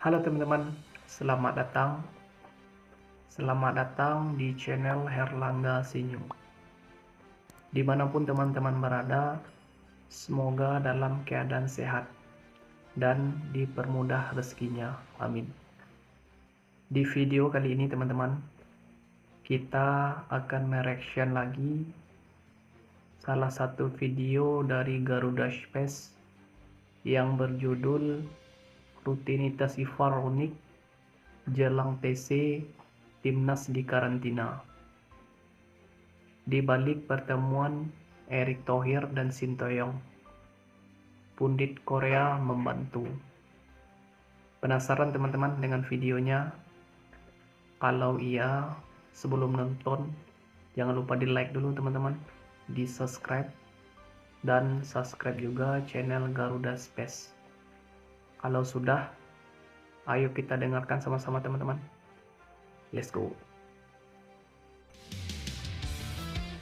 Halo teman-teman, selamat datang. Selamat datang di channel Herlangga Senyum. Dimanapun teman-teman berada, semoga dalam keadaan sehat dan dipermudah rezekinya. Amin. Di video kali ini teman-teman, kita akan mereaction lagi salah satu video dari Garuda Space yang berjudul Rutinitas IFAR Unik Jelang TC Timnas di Karantina. Di balik pertemuan Erick Thohir dan Sinteyong, pundit Korea membantu. Penasaran teman-teman dengan videonya? Kalau iya, sebelum nonton, jangan lupa di like dulu teman-teman, di subscribe, dan subscribe juga channel Garuda Space. Kalau sudah, ayo kita dengarkan sama-sama teman-teman. Let's go.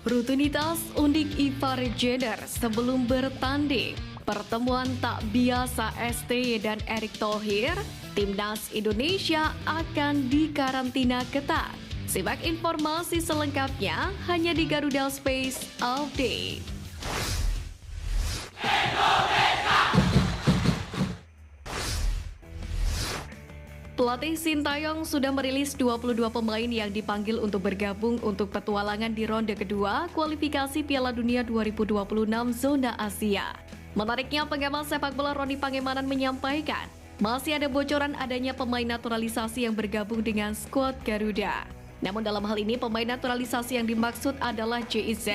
Rutinitas unik IFAR Jenner sebelum bertanding. Pertemuan tak biasa STY dan Erick Thohir, Timnas Indonesia akan dikarantina ketat. Simak informasi selengkapnya hanya di Garuda Space Update. Pelatih Sinteyong sudah merilis 22 pemain yang dipanggil untuk bergabung untuk petualangan di ronde kedua kualifikasi Piala Dunia 2026 zona Asia. Menariknya, pengamat sepak bola Roni Pangemanan menyampaikan, masih ada bocoran adanya pemain naturalisasi yang bergabung dengan skuad Garuda. Namun dalam hal ini pemain naturalisasi yang dimaksud adalah JIZ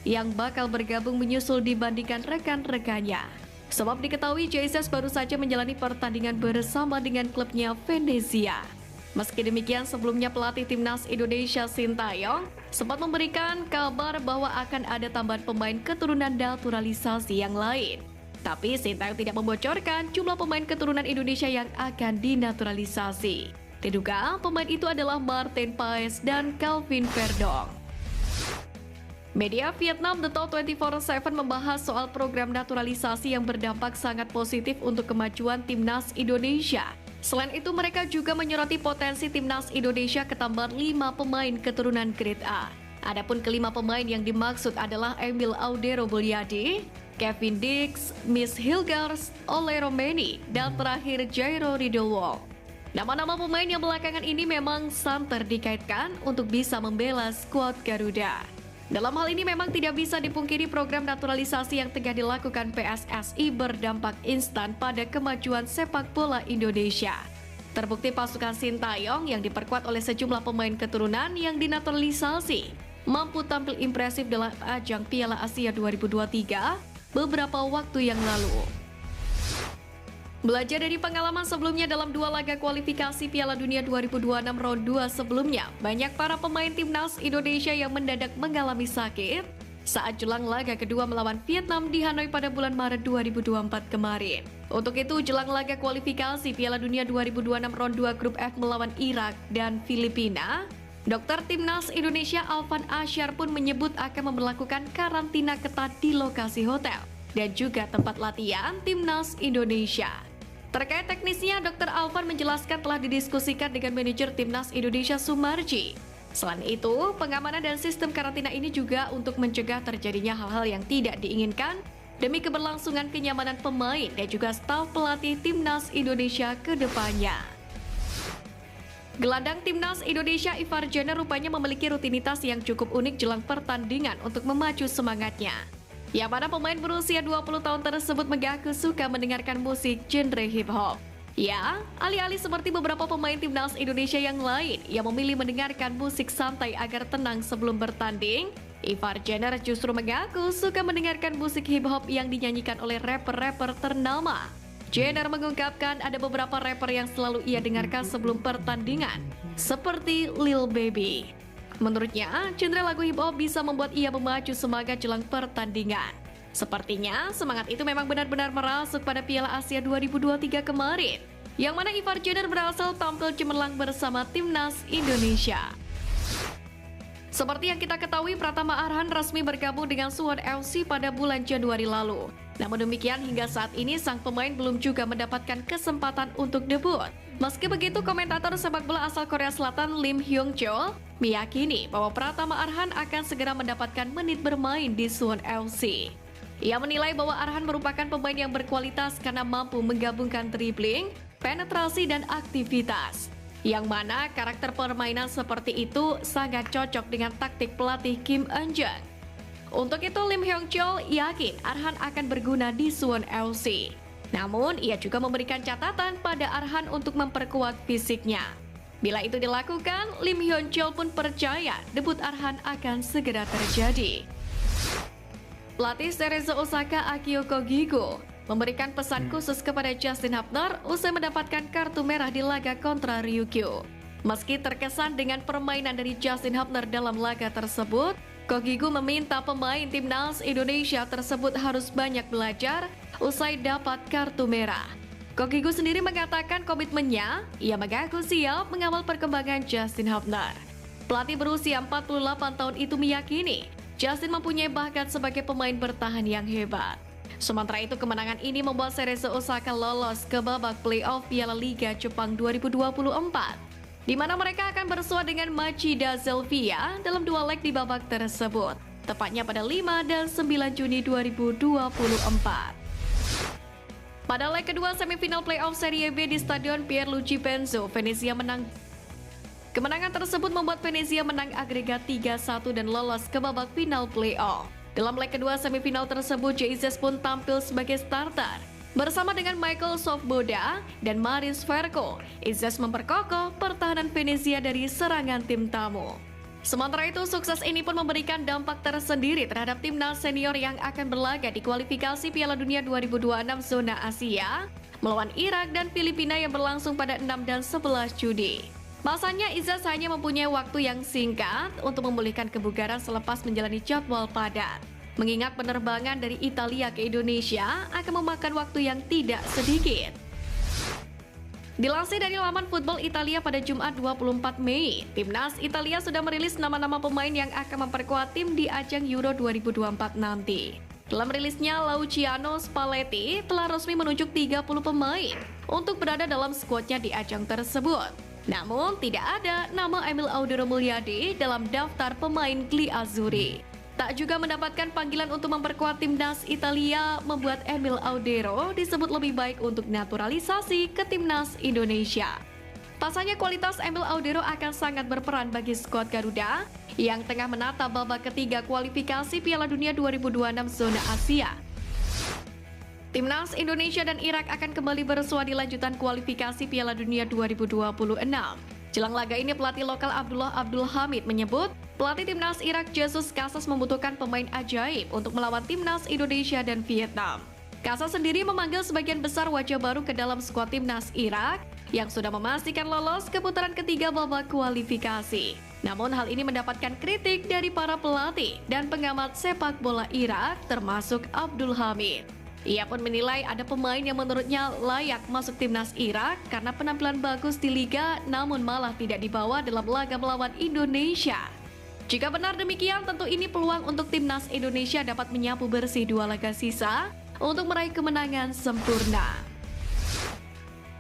yang bakal bergabung menyusul dibandingkan rekan-rekannya. Sebab diketahui JIZ baru saja menjalani pertandingan bersama dengan klubnya Venezia. Meski demikian, sebelumnya pelatih Timnas Indonesia Sinteyong sempat memberikan kabar bahwa akan ada tambahan pemain keturunan naturalisasi yang lain. Tapi Sinteyong tidak membocorkan jumlah pemain keturunan Indonesia yang akan dinaturalisasi. Diduga pemain itu adalah Martin Paes dan Calvin Verdong. Media Vietnam The Talk 24/7 membahas soal program naturalisasi yang berdampak sangat positif untuk kemajuan Timnas Indonesia. Selain itu, mereka juga menyoroti potensi Timnas Indonesia ketambahan 5 pemain keturunan grade A. Adapun kelima pemain yang dimaksud adalah Emil Audero Bulyadi, Kevin Dix, Miss Hilgers, Ole Romeni, dan terakhir Jairo Ridowol. Nama-nama pemain yang belakangan ini memang santer dikaitkan untuk bisa membela skuad Garuda. Dalam hal ini memang tidak bisa dipungkiri program naturalisasi yang tengah dilakukan PSSI berdampak instan pada kemajuan sepak bola Indonesia. Terbukti pasukan Sinteyong yang diperkuat oleh sejumlah pemain keturunan yang dinaturalisasi mampu tampil impresif dalam ajang Piala Asia 2023 beberapa waktu yang lalu. Belajar dari pengalaman sebelumnya dalam 2 laga kualifikasi Piala Dunia 2026 round 2 sebelumnya, banyak para pemain Timnas Indonesia yang mendadak mengalami sakit saat jelang laga kedua melawan Vietnam di Hanoi pada bulan Maret 2024 kemarin. Untuk itu, jelang laga kualifikasi Piala Dunia 2026 round 2 grup F melawan Irak dan Filipina, dokter Timnas Indonesia Alvan Asyar pun menyebut akan memperlakukan karantina ketat di lokasi hotel dan juga tempat latihan Timnas Indonesia. Terkait teknisnya, Dr. Alvan menjelaskan telah didiskusikan dengan manajer Timnas Indonesia Sumarji. Selain itu, pengamanan dan sistem karantina ini juga untuk mencegah terjadinya hal-hal yang tidak diinginkan demi keberlangsungan kenyamanan pemain dan juga staf pelatih Timnas Indonesia ke depannya. Gelandang Timnas Indonesia IFAR Jenner rupanya memiliki rutinitas yang cukup unik jelang pertandingan untuk memacu semangatnya. Yang mana pemain berusia 20 tahun tersebut mengaku suka mendengarkan musik genre hip-hop. Ya, alih-alih seperti beberapa pemain Timnas Indonesia yang lain yang memilih mendengarkan musik santai agar tenang sebelum bertanding, IFAR Jenner justru mengaku suka mendengarkan musik hip-hop yang dinyanyikan oleh rapper-rapper ternama. Jenner mengungkapkan ada beberapa rapper yang selalu ia dengarkan sebelum pertandingan, seperti Lil Baby. Menurutnya, genre lagu hip-hop bisa membuat ia memacu semangat jelang pertandingan. Sepertinya, semangat itu memang benar-benar merasuk pada Piala Asia 2023 kemarin, yang mana IFAR Jenner berhasil tampil cemerlang bersama Timnas Indonesia. Seperti yang kita ketahui, Pratama Arhan resmi bergabung dengan Suwon FC pada bulan Januari lalu. Namun demikian, hingga saat ini sang pemain belum juga mendapatkan kesempatan untuk debut. Meski begitu, komentator sepak bola asal Korea Selatan Lim Hyung Chol meyakini bahwa Pratama Arhan akan segera mendapatkan menit bermain di Suwon FC. Ia menilai bahwa Arhan merupakan pemain yang berkualitas karena mampu menggabungkan dribbling, penetrasi, dan aktivitas. Yang mana karakter permainan seperti itu sangat cocok dengan taktik pelatih Kim Eun-jung. Untuk itu, Lim Hyung Chol yakin Arhan akan berguna di Suwon FC. Namun, ia juga memberikan catatan pada Arhan untuk memperkuat fisiknya. Bila itu dilakukan, Lim Hyung Chol pun percaya debut Arhan akan segera terjadi. Pelatih Cerezo Osaka Akio Kogigo memberikan pesan khusus kepada Justin Hubner usai mendapatkan kartu merah di laga kontra Ryukyu. Meski terkesan dengan permainan dari Justin Hubner dalam laga tersebut, Kogigo meminta pemain timnas Indonesia tersebut harus banyak belajar usai dapat kartu merah. Kogigo sendiri mengatakan komitmennya, ia mengaku siap mengawal perkembangan Justin Hubner. Pelatih berusia 48 tahun itu meyakini Justin mempunyai bakat sebagai pemain bertahan yang hebat. Sementara itu, kemenangan ini membuat Cerezo Osaka lolos ke babak playoff Piala Liga Jepang 2024, di mana mereka akan bersua dengan Machida Zelvia dalam dua leg di babak tersebut, tepatnya pada 5 dan 9 Juni 2024. Pada leg kedua semifinal playoff Serie B di Stadion Pierluigi Benzo, Venezia menang. Kemenangan tersebut membuat Venezia menang agregat 3-1 dan lolos ke babak final playoff. Dalam leg kedua semifinal tersebut, Jesus pun tampil sebagai starter. Bersama dengan Michael Sofboda dan Maris Verko, Jesus memperkokoh pertahanan Venezia dari serangan tim tamu. Sementara itu, sukses ini pun memberikan dampak tersendiri terhadap timnas senior yang akan berlaga di kualifikasi Piala Dunia 2026 zona Asia melawan Irak dan Filipina yang berlangsung pada 6 dan 11 Juni. Masanya, Izas hanya mempunyai waktu yang singkat untuk memulihkan kebugaran selepas menjalani jadwal padat. Mengingat penerbangan dari Italia ke Indonesia akan memakan waktu yang tidak sedikit. Dilansir dari laman Football Italia pada Jumat 24 Mei, Timnas Italia sudah merilis nama-nama pemain yang akan memperkuat tim di ajang Euro 2024 nanti. Dalam rilisnya, Luciano Spalletti telah resmi menunjuk 30 pemain untuk berada dalam skuadnya di ajang tersebut. Namun, tidak ada nama Emil Audero Mulyadi dalam daftar pemain Gli Azzurri. Tak juga mendapatkan panggilan untuk memperkuat timnas Italia, membuat Emil Audero disebut lebih baik untuk naturalisasi ke timnas Indonesia. Pasalnya, kualitas Emil Audero akan sangat berperan bagi skuad Garuda yang tengah menata babak ketiga kualifikasi Piala Dunia 2026 zona Asia. Timnas Indonesia dan Irak akan kembali bersua di lanjutan kualifikasi Piala Dunia 2026. Jelang laga ini, pelatih lokal Abdullah Abdul Hamid menyebut pelatih timnas Irak Jesus Casas membutuhkan pemain ajaib untuk melawan timnas Indonesia dan Vietnam. Casas sendiri memanggil sebagian besar wajah baru ke dalam skuad timnas Irak yang sudah memastikan lolos ke putaran ketiga babak kualifikasi. Namun hal ini mendapatkan kritik dari para pelatih dan pengamat sepak bola Irak termasuk Abdul Hamid. Ia pun menilai ada pemain yang menurutnya layak masuk timnas Irak karena penampilan bagus di liga namun malah tidak dibawa dalam laga melawan Indonesia. Jika benar demikian, tentu ini peluang untuk timnas Indonesia dapat menyapu bersih dua laga sisa untuk meraih kemenangan sempurna.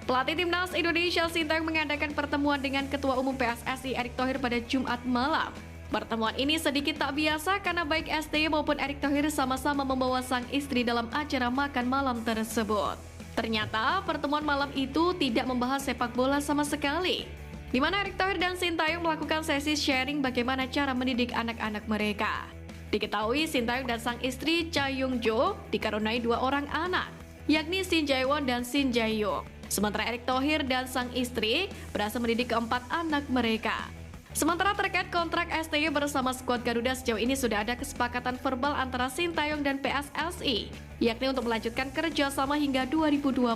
Pelatih timnas Indonesia Sintayong mengadakan pertemuan dengan Ketua Umum PSSI Erick Thohir pada Jumat malam. Pertemuan ini sedikit tak biasa karena baik STY maupun Erick Thohir sama-sama membawa sang istri dalam acara makan malam tersebut. Ternyata pertemuan malam itu tidak membahas sepak bola sama sekali, di mana Erick Thohir dan Sintayong melakukan sesi sharing bagaimana cara mendidik anak-anak mereka. Diketahui Sintayong dan sang istri Cha Yung Jo dikaruniai 2 orang anak, yakni Shin Jae-won dan Shin Jae-hyuk. Sementara Erick Thohir dan sang istri berhasil mendidik keempat anak mereka. Sementara terkait kontrak STY bersama skuad Garuda, sejauh ini sudah ada kesepakatan verbal antara Sintayong dan PSSI, yakni untuk melanjutkan kerjasama hingga 2027.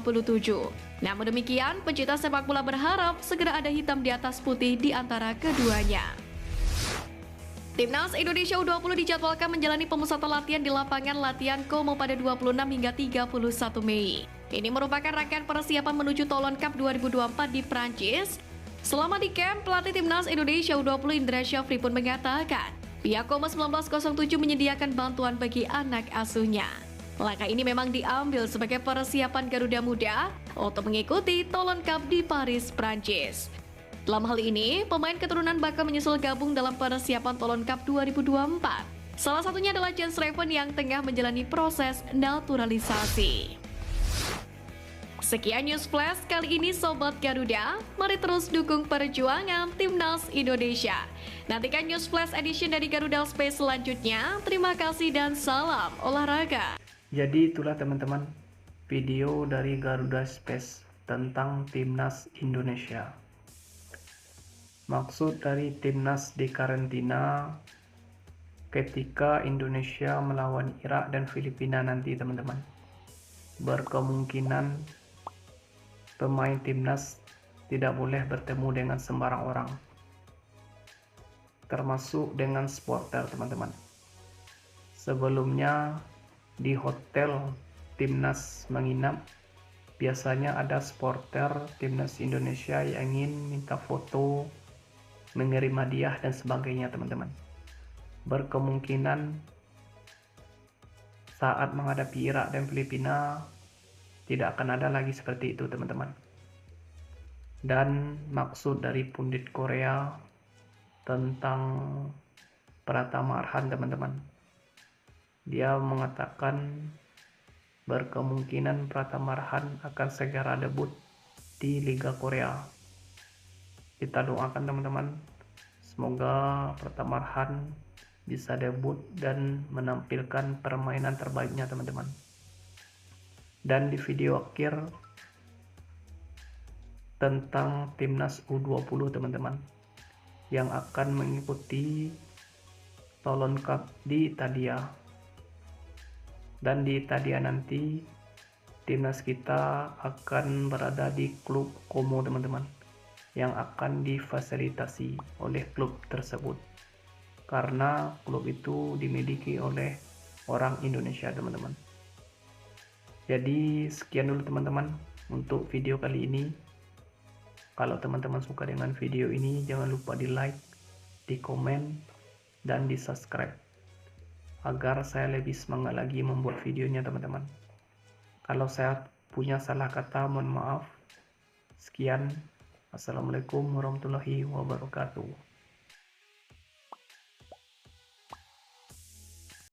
Namun demikian, pencinta sepak bola berharap segera ada hitam di atas putih di antara keduanya. Timnas Indonesia U20 dijadwalkan menjalani pemusatan latihan di lapangan latihan Como pada 26 hingga 31 Mei. Ini merupakan rangkaian persiapan menuju Toulon Cup 2024 di Prancis. Selama di camp, pelatih Timnas Indonesia U20 Indra Syafri pun mengatakan, pihak Koma 1907 menyediakan bantuan bagi anak asuhnya. Langkah ini memang diambil sebagai persiapan Garuda Muda untuk mengikuti Toulon Cup di Paris, Prancis. Dalam hal ini, pemain keturunan bakal menyusul gabung dalam persiapan Toulon Cup 2024. Salah satunya adalah Jens Reven yang tengah menjalani proses naturalisasi. Sekian News Flash kali ini Sobat Garuda, mari terus dukung perjuangan Timnas Indonesia. Nantikan News Flash Edition dari Garuda Space selanjutnya. Terima kasih dan salam olahraga. Jadi itulah teman-teman video dari Garuda Space tentang Timnas Indonesia. Maksud dari Timnas di karantina ketika Indonesia melawan Irak dan Filipina nanti teman-teman. Berkemungkinan pemain timnas tidak boleh bertemu dengan sembarang orang, termasuk dengan supporter teman-teman. Sebelumnya di hotel timnas menginap, biasanya ada supporter timnas Indonesia yang ingin minta foto, mengirim hadiah dan sebagainya teman-teman. Berkemungkinan saat menghadapi Irak dan Filipina tidak akan ada lagi seperti itu teman-teman. Dan maksud dari pundit Korea tentang Pratama Arhan teman-teman, dia mengatakan berkemungkinan Pratama Arhan akan segera debut di Liga Korea. Kita doakan teman-teman, semoga Pratama Arhan bisa debut dan menampilkan permainan terbaiknya teman-teman. Dan di video akhir tentang Timnas U20 teman-teman yang akan mengikuti Toulon Cup di Italia. Dan di Italia nanti timnas kita akan berada di klub Como teman-teman, yang akan difasilitasi oleh klub tersebut karena klub itu dimiliki oleh orang Indonesia teman-teman. Jadi sekian dulu teman-teman untuk video kali ini. Kalau teman-teman suka dengan video ini, jangan lupa di like, di komen, dan di subscribe agar saya lebih semangat lagi membuat videonya teman-teman. Kalau saya punya salah kata, mohon maaf. Sekian. Assalamualaikum warahmatullahi wabarakatuh.